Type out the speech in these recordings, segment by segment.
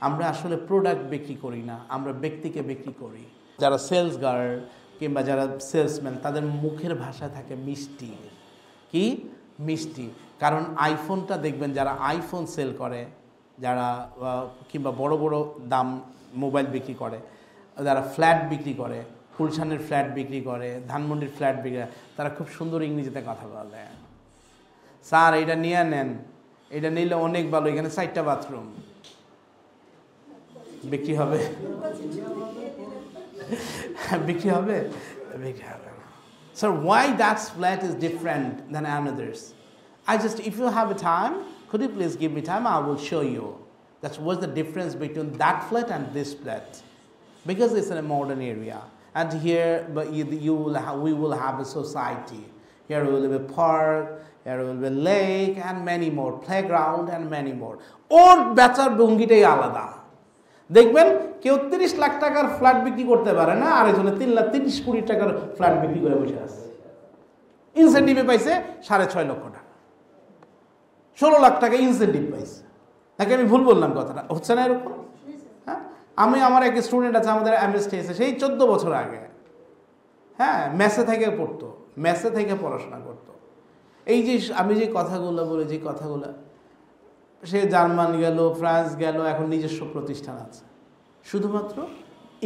আমরা আসলে প্রোডাক্ট বিক্রি করি না, আমরা ব্যক্তিকে বিক্রি করি। যারা সেলস গার্ল কিংবা যারা সেলসম্যান তাদের মুখের ভাষা থাকে মিষ্টি, কি মিষ্টি। কারণ আইফোনটা দেখবেন যারা আইফোন সেল করে, যারা কিংবা বড় বড় দাম মোবাইল বিক্রি করে, যারা ফ্ল্যাট বিক্রি করে, গুলশানের ফ্ল্যাট বিক্রি করে, ধানমন্ডির ফ্ল্যাট বিক্রি করে, তারা খুব সুন্দর ইংরেজিতে কথা বলে। স্যার এটা নিয়ে নেন, এটা নিলে অনেক ভালো, এখানে 4টা বাথরুম। বিক্রি হবে? বিক্রি হবে? বিক্রি হবে। So why that flat is different than others? If you have a time, could you please give me time? I will show you. That's what's the difference between that flat and this flat. Because it's in a modern area. And here we will have a society. Here will be a park, here will be a lake, and many more, playground and many more. Or better bungitei alada. দেখবেন কেউ 30 লাখ টাকার flat বিক্রি করতে পারে না, আর একজনে 3 কোটি টাকার ফ্ল্যাট বিক্রি করে বসে আছে। ইনসেন্টিভে পাইছে 6.5 লক্ষ টাকা, 16 লাখ টাকা ইনসেন্টিভ পাইছে। নাকি আমি ভুল বললাম কথাটা? হচ্ছে না এরকম? হ্যাঁ, আমার এক স্টুডেন্ট আছে আমাদের এমএসটিএসে, সেই 14 বছর আগে, হ্যাঁ, মেসে থেকে পড়তো, মেসে থেকে পড়াশোনা করতো। এই যে আমি যে কথাগুলো বলে, যে কথাগুলো, সে জার্মান গেল, ফ্রান্স গেল, এখন নিজস্ব প্রতিষ্ঠান আছে শুধুমাত্র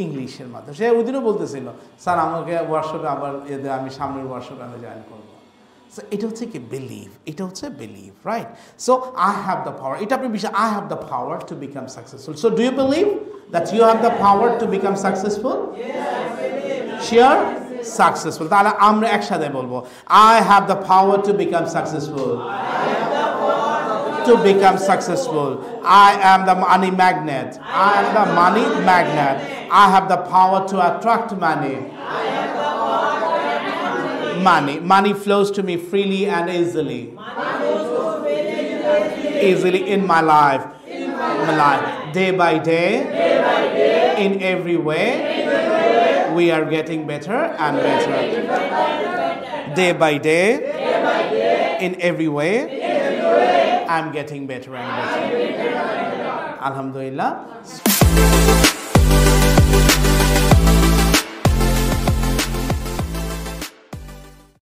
ইংলিশের মাধ্যমে। সে ওই দিনও বলতেছিল, স্যার আমাকে ওয়ার্কশপে আবার আমি সামনের ওয়ার্কশপে আমি জয়েন করবো। সো এটা হচ্ছে কি বিলিভ, এটা হচ্ছে believe, right? So I have the power, এটা আপনি বিষয়, I have the power to become successful. So do you believe that you have the power to become successful? Sure? Successful. তাহলে আমরা একসাথে বলবো, I have the power to become successful. To become successful. I am the money magnet. I am the money magnet. I have the power to attract money. Money flows to me freely and easily. Easily in my life. Day by day, in every way, we are getting better and better. Day by day, in every way, I'm getting better and better. Alhamdulillah.